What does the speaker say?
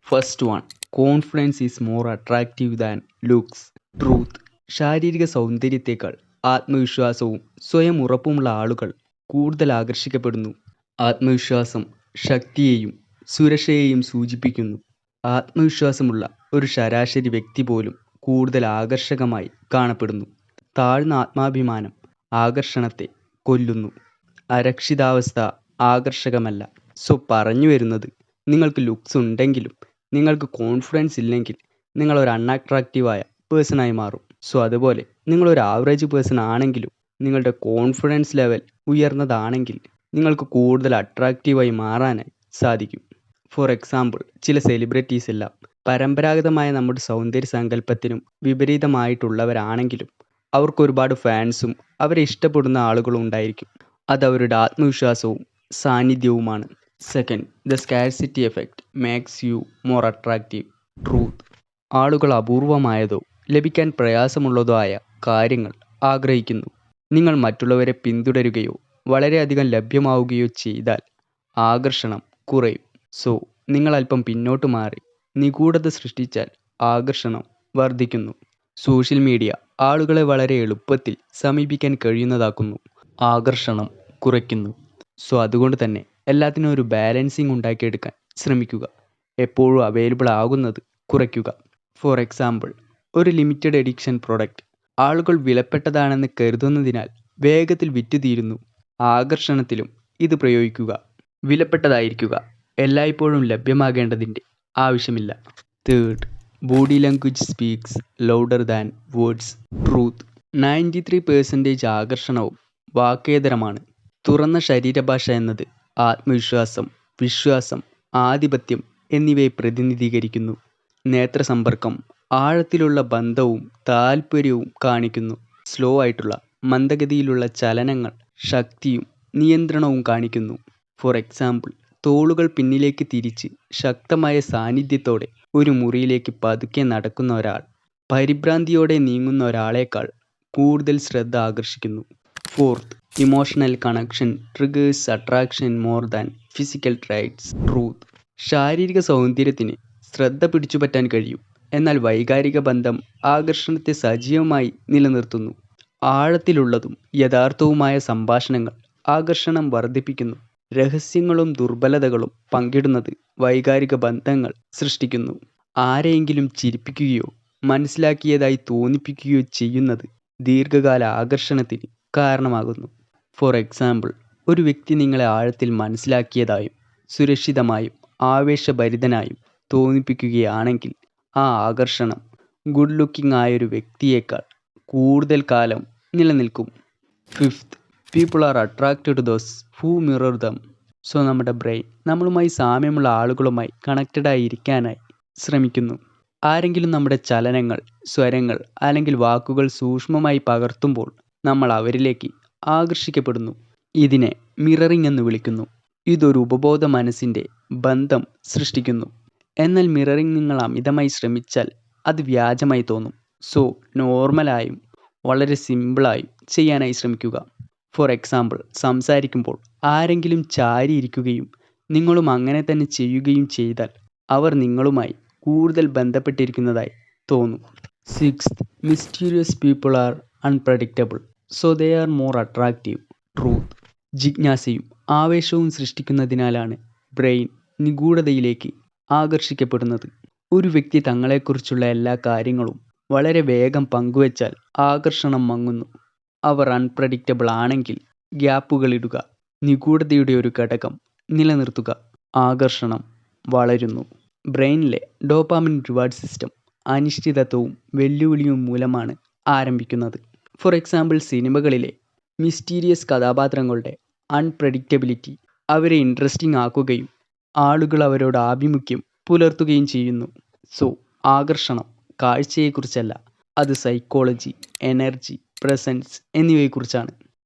First one, confidence is more attractive than looks. Truth. ശാരീരിക സൗന്ദര്യത്തേക്കാൾ ആത്മവിശ്വാസവും സ്വയം ഉറപ്പുമുള്ള ആളുകൾ കൂടുതൽ ആകർഷിക്കപ്പെടുന്നു. ആത്മവിശ്വാസം ശക്തിയെയും സുരക്ഷയെയും സൂചിപ്പിക്കുന്നു. ആത്മവിശ്വാസമുള്ള ഒരു ശരാശരി വ്യക്തി പോലും കൂടുതൽ ആകർഷകമായി കാണപ്പെടുന്നു. താഴ്ന്ന ആത്മാഭിമാനം ആകർഷണത്തെ കൊല്ലുന്നു. അരക്ഷിതാവസ്ഥ ആകർഷകമല്ല. സോ പറഞ്ഞു വരുന്നത്, നിങ്ങൾക്ക് ലുക്സ് ഉണ്ടെങ്കിലും നിങ്ങൾക്ക് കോൺഫിഡൻസ് ഇല്ലെങ്കിൽ നിങ്ങൾ ഒരു അൺഅട്രാക്റ്റീവായ പേഴ്സണായി മാറും. സോ അതുപോലെ നിങ്ങളൊരു ആവറേജ് പേഴ്സൺ ആണെങ്കിലും നിങ്ങളുടെ കോൺഫിഡൻസ് ലെവൽ ഉയർന്നതാണെങ്കിൽ നിങ്ങൾക്ക് കൂടുതൽ അട്രാക്റ്റീവായി മാറാനായി സാധിക്കും. ഫോർ എക്സാമ്പിൾ, ചില സെലിബ്രിറ്റീസ് എല്ലാം പരമ്പരാഗതമായ നമ്മുടെ സൗന്ദര്യ സങ്കല്പത്തിനും വിപരീതമായിട്ടുള്ളവരാണെങ്കിലും അവർക്ക് ഒരുപാട് ഫാൻസും അവരെ ഇഷ്ടപ്പെടുന്ന ആളുകളും ഉണ്ടായിരിക്കും. അത് അവരുടെ ആത്മവിശ്വാസവും സാന്നിധ്യവുമാണ്. Second, the scarcity effect makes you more attractive. Truth. ആളുകൾ അപൂർവമായതോ ലഭിക്കാൻ പ്രയാസമുള്ളതോ ആയ കാര്യങ്ങൾ ആഗ്രഹിക്കുന്നു. നിങ്ങൾ മറ്റുള്ളവരെ പിന്തുടരുകയോ വളരെയധികം ലഭ്യമാവുകയോ ചെയ്താൽ ആകർഷണം കുറയും. സോ നിങ്ങൾ അല്പം പിന്നോട്ട് മാറി നിഗൂഢത സൃഷ്ടിച്ചാൽ ആകർഷണം വർദ്ധിക്കുന്നു. സോഷ്യൽ മീഡിയ ആളുകളെ വളരെ എളുപ്പത്തിൽ സമീപിക്കാൻ കഴിയുന്നതാക്കുന്നു. ആകർഷണം കുറയ്ക്കുന്നു. സോ അതുകൊണ്ട് തന്നെ എല്ലാത്തിനും ഒരു ബാലൻസിങ് ഉണ്ടാക്കിയെടുക്കാൻ ശ്രമിക്കുക. എപ്പോഴും അവൈലബിൾ ആകുന്നത് കുറയ്ക്കുക. ഫോർ എക്സാമ്പിൾ, ഒരു ലിമിറ്റഡ് എഡിഷൻ പ്രൊഡക്റ്റ് ആളുകൾ വിലപ്പെട്ടതാണെന്ന് കരുതുന്നതിനാൽ വേഗത്തിൽ വിറ്റുതീരുന്നു. ആകർഷണത്തിലും ഇത് പ്രയോഗിക്കുക. വിലപ്പെട്ടതായിരിക്കുക എല്ലായ്പ്പോഴും ലഭ്യമാകേണ്ടതിൻ്റെ ആവശ്യമില്ല. Third, body language speaks louder than words. Truth. 93% ആകർഷണവും വാക്കേതരമാണ്. തുറന്ന ശരീരഭാഷ എന്നത് ആത്മവിശ്വാസം, വിശ്വാസം, ആധിപത്യം എന്നിവയെ പ്രതിനിധീകരിക്കുന്നു. നേത്രസമ്പർക്കം ആഴത്തിലുള്ള ബന്ധവും താൽപ്പര്യവും കാണിക്കുന്നു. സ്ലോ ആയിട്ടുള്ള മന്ദഗതിയിലുള്ള ചലനങ്ങൾ ശക്തിയും നിയന്ത്രണവും കാണിക്കുന്നു. ഫോർ എക്സാമ്പിൾ, തോളുകൾ പിന്നിലേക്ക് തിരിച്ച് ശക്തമായ സാന്നിധ്യത്തോടെ ഒരു മുറിയിലേക്ക് പതുക്കെ നടക്കുന്ന ഒരാൾ പരിഭ്രാന്തിയോടെ നീങ്ങുന്ന ഒരാളേക്കാൾ കൂടുതൽ ശ്രദ്ധ ആകർഷിക്കുന്നു. Fourth, emotional connection triggers attraction more than physical traits. Truth. ശാരീരിക സൗന്ദര്യത്തിന് ശ്രദ്ധ പിടിച്ചുപറ്റാൻ കഴിയും, എന്നാൽ വൈകാരിക ബന്ധം ആകർഷണത്തെ സജീവമായി നിലനിർത്തുന്നു. ആഴത്തിലുള്ളതും യഥാർത്ഥവുമായ സംഭാഷണങ്ങൾ ആകർഷണം വർദ്ധിപ്പിക്കുന്നു. രഹസ്യങ്ങളും ദുർബലതകളും പങ്കിടുന്നത് വൈകാരിക ബന്ധങ്ങൾ സൃഷ്ടിക്കുന്നു. ആരെയെങ്കിലും ചിരിപ്പിക്കുകയോ മനസ്സിലാക്കിയതായി തോന്നിപ്പിക്കുകയോ ചെയ്യുന്നത് ദീർഘകാല ആകർഷണത്തിന് കാരണമാകുന്നു. ഫോർ എക്സാമ്പിൾ, ഒരു വ്യക്തി നിങ്ങളെ ആഴത്തിൽ മനസ്സിലാക്കിയതായും സുരക്ഷിതമായും ആവേശഭരിതനായും തോന്നിപ്പിക്കുകയാണെങ്കിൽ ആ ആകർഷണം ഗുഡ് ലുക്കിംഗ് ആയൊരു വ്യക്തിയേക്കാൾ കൂടുതൽ കാലം നിലനിൽക്കും. Fifth, people are attracted to those who mirror them. So നമ്മുടെ ബ്രെയിൻ നമ്മളുമായി സാമ്യമുള്ള ആളുകളുമായി കണക്റ്റഡായി ഇരിക്കാനായി ശ്രമിക്കുന്നു. ആരെങ്കിലും നമ്മുടെ ചലനങ്ങൾ, സ്വരങ്ങൾ അല്ലെങ്കിൽ വാക്കുകൾ സൂക്ഷ്മമായി പകർത്തുമ്പോൾ നമ്മൾ അവരിലേക്ക് ആകർഷിക്കപ്പെടുന്നു. ഇതിനെ മിററിംഗ് എന്ന് വിളിക്കുന്നു. ഇതൊരു ഉപബോധ മനസ്സിൻ്റെ ബന്ധം സൃഷ്ടിക്കുന്നു. എന്നാൽ മിററിംഗ് നിങ്ങൾ അമിതമായി ശ്രമിച്ചാൽ അത് വ്യാജമായി തോന്നും. സോ നോർമലായും വളരെ സിമ്പിളായും ചെയ്യാനായി ശ്രമിക്കുക. ഫോർ എക്സാമ്പിൾ, സംസാരിക്കുമ്പോൾ ആരെങ്കിലും ചാരിയിരിക്കുകയും നിങ്ങളും അങ്ങനെ തന്നെ ചെയ്യുകയും ചെയ്താൽ അവർ നിങ്ങളുമായി കൂടുതൽ ബന്ധപ്പെട്ടിരിക്കുന്നതായി തോന്നും. Sixth, mysterious people are unpredictable, so they are more attractive. Truth. ജിജ്ഞാസയും ആവേശവും സൃഷ്ടിക്കുന്നതിനാലാണ് ബ്രെയിൻ നിഗൂഢതയിലേക്ക് ആകർഷിക്കപ്പെടുന്നത്. ഒരു വ്യക്തി തങ്ങളെക്കുറിച്ചുള്ള എല്ലാ കാര്യങ്ങളും വളരെ വേഗം പങ്കുവച്ചാൽ ആകർഷണം മങ്ങുന്നു. അവർ അൺപ്രഡിക്റ്റബിൾ ആണെങ്കിൽ ഗ്യാപ്പുകൾ ഇടുക. നിഗൂഢതയുടെ ഒരു ഘടകം നിലനിർത്തുക. ആകർഷണം വളരുന്നു. ബ്രെയിനിലെ ഡോപാമിൻ റിവാർഡ് സിസ്റ്റം അനിശ്ചിതത്വവും വെല്ലുവിളിയും മൂലമാണ് ആരംഭിക്കുന്നത്. ഫോർ എക്സാമ്പിൾ, സിനിമകളിലെ മിസ്റ്റീരിയസ് കഥാപാത്രങ്ങളുടെ അൺപ്രഡിക്റ്റബിലിറ്റി അവരെ ഇൻട്രസ്റ്റിംഗ് ആക്കുകയും ആളുകൾ അവരോട് ആഭിമുഖ്യം പുലർത്തുകയും ചെയ്യുന്നു. സോ ആകർഷണം കാഴ്ചയെക്കുറിച്ചല്ല, അത് സൈക്കോളജി, എനർജി, പ്രസൻസ് എന്നിവയെക്കുറിച്ചാണ്.